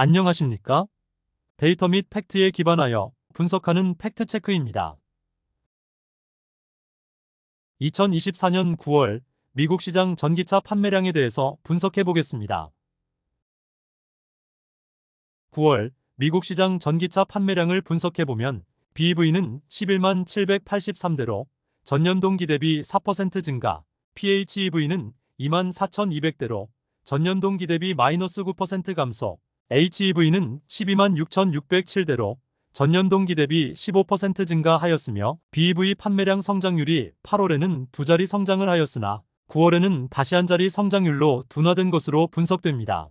안녕하십니까? 데이터 및 팩트에 기반하여 분석하는 팩트체크입니다. 2024년 9월 미국 시장 전기차 판매량에 대해서 분석해 보겠습니다. 9월 미국 시장 전기차 판매량을 분석해 보면 BEV는 11만 783대로 전년 동기 대비 4% 증가, PHEV는 2만 4,200대로 전년 동기 대비 마이너스 9% 감소, HEV는 12만 6,607대로 전년 동기 대비 15% 증가하였으며 BEV 판매량 성장률이 8월에는 두 자리 성장을 하였으나 9월에는 다시 한 자리 성장률로 둔화된 것으로 분석됩니다.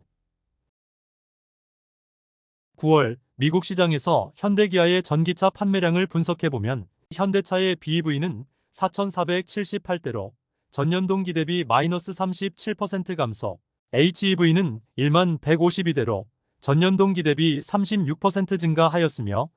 9월 미국 시장에서 현대기아의 전기차 판매량을 분석해보면 현대차의 BEV는 4,478대로 전년 동기 대비 마이너스 37% 감소, HEV는 1만 152대로 전년 동기 대비 36% 증가하였으며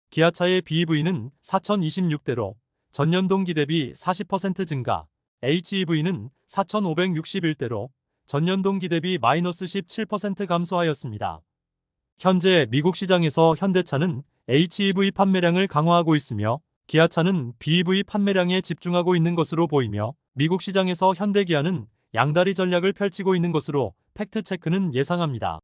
기아차의 BEV는 4,026대로 전년 동기 대비 40% 증가, HEV는 4,561대로 전년 동기 대비 마이너스 17% 감소하였습니다. 현재 미국 시장에서 현대차는 HEV 판매량을 강화하고 있으며 기아차는 BEV 판매량에 집중하고 있는 것으로 보이며 미국 시장에서 현대기아는 양다리 전략을 펼치고 있는 것으로 팩트체크는 예상합니다.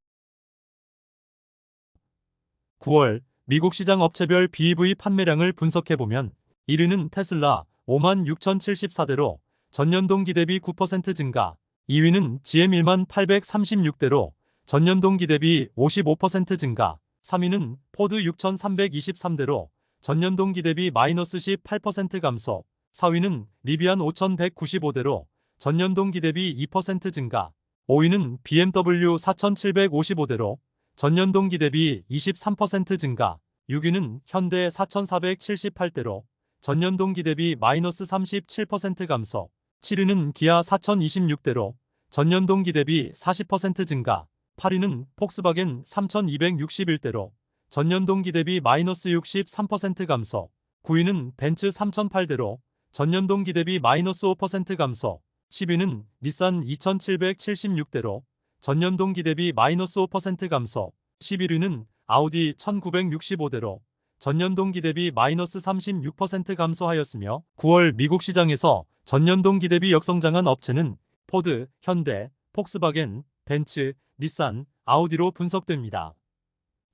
9월 미국 시장 업체별 BEV 판매량을 분석해보면 1위는 테슬라 5만 6,074대로 전년 동기 대비 9% 증가, 2위는 GM 1만 836대로 전년 동기 대비 55% 증가, 3위는 포드 6,323대로 전년 동기 대비 마이너스 18% 감소, 4위는 리비안 5,195대로 전년 동기 대비 2% 증가, 5위는 BMW 4,755대로 전년 동기 대비 23% 증가, 6위는 현대 4,478대로 전년 동기 대비 마이너스 37% 감소, 7위는 기아 4,026대로 전년 동기 대비 40% 증가, 8위는 폭스바겐 3,261대로 전년 동기 대비 마이너스 63% 감소, 9위는 벤츠 3,008대로 전년 동기 대비 마이너스 5% 감소, 10위는 닛산 2,776대로 전년 동기 대비 마이너스 5% 감소, 11위는 아우디 1,965대로 전년 동기 대비 마이너스 36% 감소하였으며 9월 미국 시장에서 전년 동기 대비 역성장한 업체는 포드, 현대, 폭스바겐, 벤츠, 닛산, 아우디로 분석됩니다.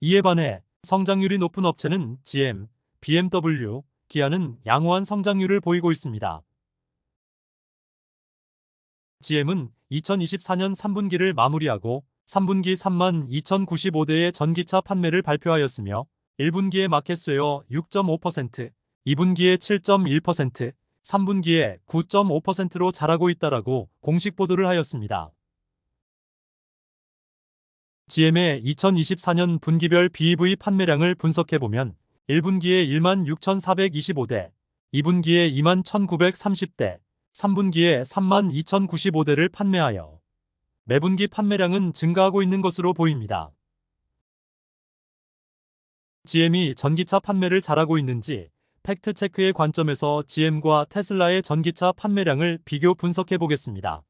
이에 반해 성장률이 높은 업체는 GM, BMW, 기아는 양호한 성장률을 보이고 있습니다. GM은 2024년 3분기를 마무리하고 3분기 3만 2,095대의 전기차 판매를 발표하였으며 1분기에 마켓쉐어 6.5%, 2분기에 7.1%, 3분기에 9.5%로 잘하고 있다라고 공식 보도를 하였습니다. GM의 2024년 분기별 BEV 판매량을 분석해보면 1분기에 1만 6,425대, 2분기에 2만 1,930대, 3분기에 3만 2,095대를 판매하여 매분기 판매량은 증가하고 있는 것으로 보입니다. GM이 전기차 판매를 잘하고 있는지 팩트체크의 관점에서 GM과 테슬라의 전기차 판매량을 비교 분석해 보겠습니다.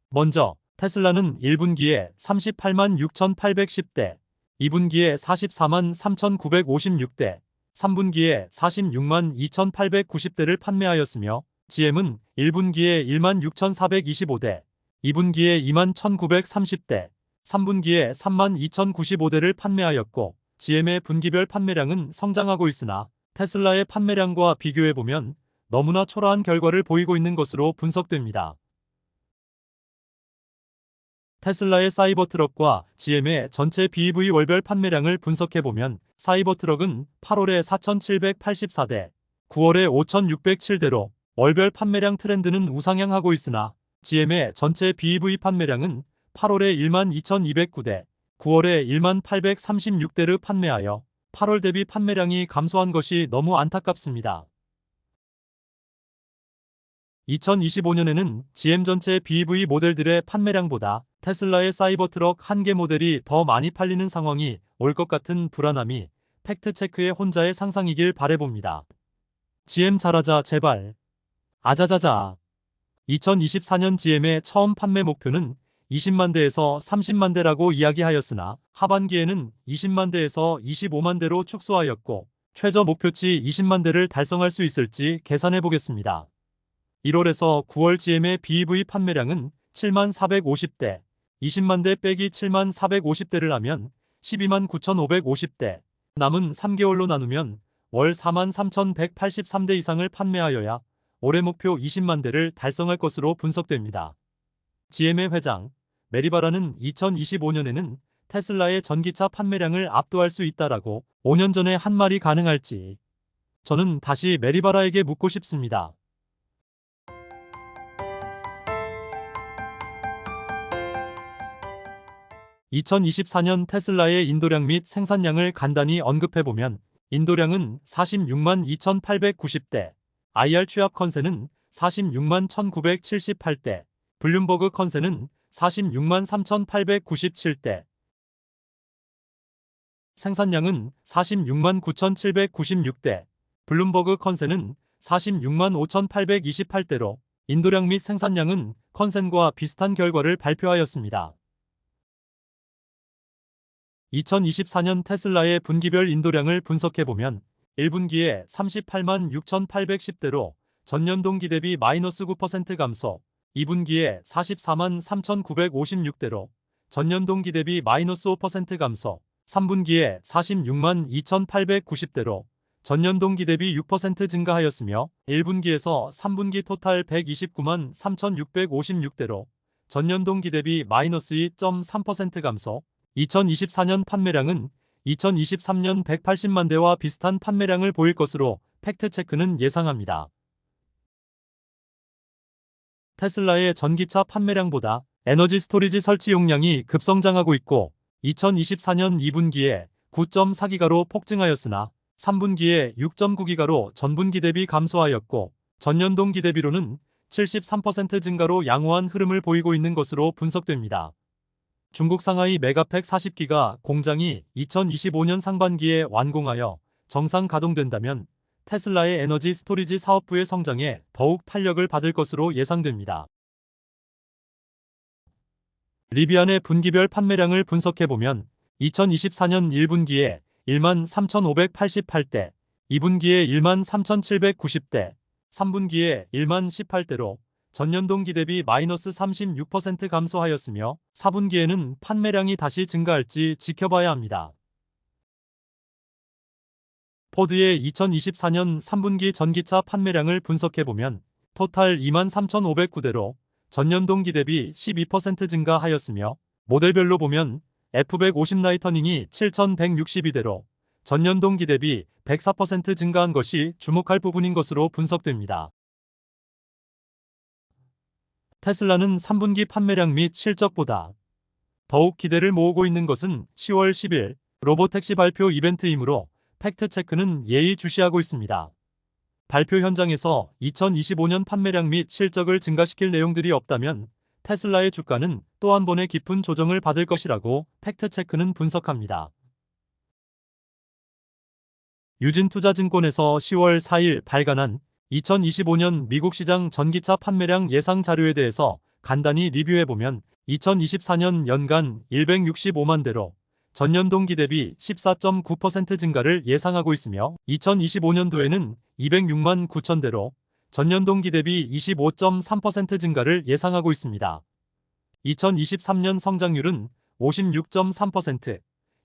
먼저 테슬라는 1분기에 38만 6,810대, 2분기에 44만 3,956대, 3분기에 46만 2,890대를 판매하였으며 GM은 1분기에 1만 6,425대, 2분기에 2만 1,930대, 3분기에 3만 2,095대를 판매하였고 GM의 분기별 판매량은 성장하고 있으나 테슬라의 판매량과 비교해보면 너무나 초라한 결과를 보이고 있는 것으로 분석됩니다. 테슬라의 사이버트럭과 GM의 전체 BEV 월별 판매량을 분석해보면 사이버트럭은 8월에 4,784대, 9월에 5,607대로 월별 판매량 트렌드는 우상향하고 있으나 GM의 전체 BEV 판매량은 8월에 1만 2,209대, 9월에 1만 836대를 판매하여 8월 대비 판매량이 감소한 것이 너무 안타깝습니다. 2025년에는 GM 전체 BEV 모델들의 판매량보다 테슬라의 사이버트럭 한 개 모델이 더 많이 팔리는 상황이 올 것 같은 불안함이 팩트체크의 혼자의 상상이길 바라봅니다. GM 잘하자 제발. 아자자자. 2024년 GM의 처음 판매 목표는 20만 대에서 30만 대라고 이야기하였으나 하반기에는 20만 대에서 25만 대로 축소하였고 최저 목표치 20만 대를 달성할 수 있을지 계산해 보겠습니다. 1월에서 9월 GM의 BEV 판매량은 7만 450대, 20만 대 빼기 7만 450대를 하면 12만 9,550대, 남은 3개월로 나누면 월 4만 3,183대 이상을 판매하여야 올해 목표 20만 대를 달성할 것으로 분석됩니다. GM의 회장 메리바라는 2025년에는 테슬라의 전기차 판매량을 압도할 수 있다라고 5년 전에 한 말이 가능할지 저는 다시 메리바라에게 묻고 싶습니다. 2024년 테슬라의 인도량 및 생산량을 간단히 언급해보면 인도량은 46만 2,890대, IR 취합 컨센은 46만 1,978대, 블룸버그 컨센은 46만 3,897대, 생산량은 46만 9,796대, 블룸버그 컨센은 46만 5,828대로 인도량 및 생산량은 컨센과 비슷한 결과를 발표하였습니다. 2024년 테슬라의 분기별 인도량을 분석해보면 1분기에 38만 6,810대로 전년 동기 대비 마이너스 9% 감소, 2분기에 44만 3,956대로 전년 동기 대비 마이너스 5% 감소, 3분기에 46만 2,890대로 전년 동기 대비 6% 증가하였으며 1분기에서 3분기 토탈 129만 3,656대로 전년 동기 대비 마이너스 2.3% 감소, 2024년 판매량은 2023년 180만 대와 비슷한 판매량을 보일 것으로 팩트체크는 예상합니다. 테슬라의 전기차 판매량보다 에너지 스토리지 설치 용량이 급성장하고 있고 2024년 2분기에 9.4기가로 폭증하였으나 3분기에 6.9기가로 전분기 대비 감소하였고 전년 동기 대비로는 73% 증가로 양호한 흐름을 보이고 있는 것으로 분석됩니다. 중국 상하이 메가팩 40기가 공장이 2025년 상반기에 완공하여 정상 가동된다면 테슬라의 에너지 스토리지 사업부의 성장에 더욱 탄력을 받을 것으로 예상됩니다. 리비안의 분기별 판매량을 분석해보면 2024년 1분기에 1만 3,588대, 2분기에 1만 3,790대, 3분기에 1만 18대로 전년 동기 대비 마이너스 36% 감소하였으며 4분기에는 판매량이 다시 증가할지 지켜봐야 합니다. 포드의 2024년 3분기 전기차 판매량을 분석해보면 토탈 2만 3,509대로 전년 동기 대비 12% 증가하였으며 모델별로 보면 F150 라이터닝이 7,162대로 전년 동기 대비 104% 증가한 것이 주목할 부분인 것으로 분석됩니다. 테슬라는 3분기 판매량 및 실적보다 더욱 기대를 모으고 있는 것은 10월 10일 로보택시 발표 이벤트이므로 팩트체크는 예의주시하고 있습니다. 발표 현장에서 2025년 판매량 및 실적을 증가시킬 내용들이 없다면 테슬라의 주가는 또 한 번의 깊은 조정을 받을 것이라고 팩트체크는 분석합니다. 유진투자증권에서 10월 4일 발간한 2025년 미국 시장 전기차 판매량 예상 자료에 대해서 간단히 리뷰해보면 2024년 연간 165만 대로 전년 동기 대비 14.9% 증가를 예상하고 있으며 2025년도에는 206만 9천 대로 전년 동기 대비 25.3% 증가를 예상하고 있습니다. 2023년 성장률은 56.3%,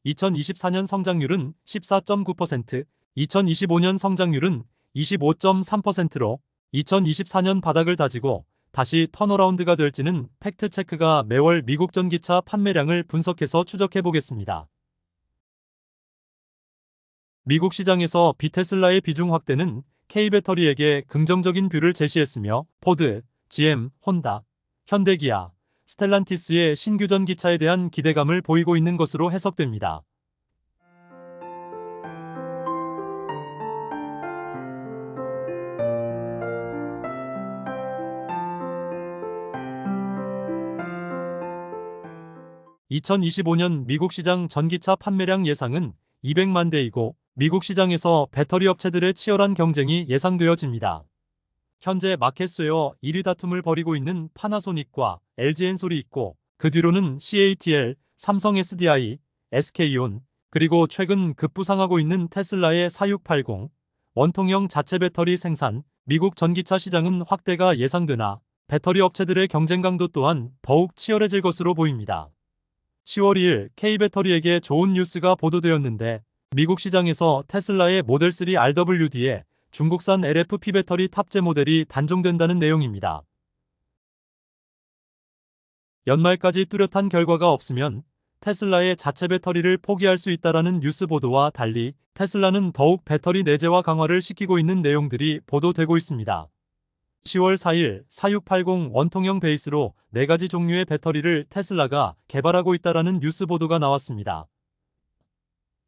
2024년 성장률은 14.9%, 2025년 성장률은 25.3%로 2024년 바닥을 다지고 다시 턴어라운드가 될지는 팩트체크가 매월 미국 전기차 판매량을 분석해서 추적해 보겠습니다. 미국 시장에서 비테슬라의 비중 확대는 K배터리에게 긍정적인 뷰를 제시했으며 포드, GM, 혼다, 현대기아, 스텔란티스의 신규 전기차에 대한 기대감을 보이고 있는 것으로 해석됩니다. (2025년) 미국 시장 전기차 판매량 예상은 200만 대이고 미국 시장에서 배터리 업체들의 치열한 경쟁이 예상되어집니다. 현재 마켓 쉐어 1위 다툼을 벌이고 있는 파나소닉과 LG 엔솔이 있고 그 뒤로는 CATL, 삼성 SDI, SK온, 그리고 최근 급부상하고 있는 테슬라의 4680 원통형 자체 배터리 생산, 미국 전기차 시장은 확대가 예상되나 배터리 업체들의 경쟁 강도 또한 더욱 치열해질 것으로 보입니다. 10월 2일 K배터리에게 좋은 뉴스가 보도되었는데 미국 시장에서 테슬라의 모델 3 RWD에 중국산 LFP 배터리 탑재 모델이 단종된다는 내용입니다. 연말까지 뚜렷한 결과가 없으면 테슬라의 자체 배터리를 포기할 수 있다라는 뉴스 보도와 달리 테슬라는 더욱 배터리 내재화 강화를 시키고 있는 내용들이 보도되고 있습니다. 10월 4일 4680 원통형 베이스로 4가지 종류의 배터리를 테슬라가 개발하고 있다라는 뉴스 보도가 나왔습니다.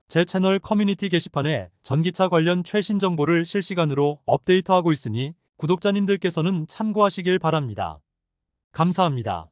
제 채널 커뮤니티 게시판에 전기차 관련 최신 정보를 실시간으로 업데이트하고 있으니 구독자님들께서는 참고하시길 바랍니다. 감사합니다.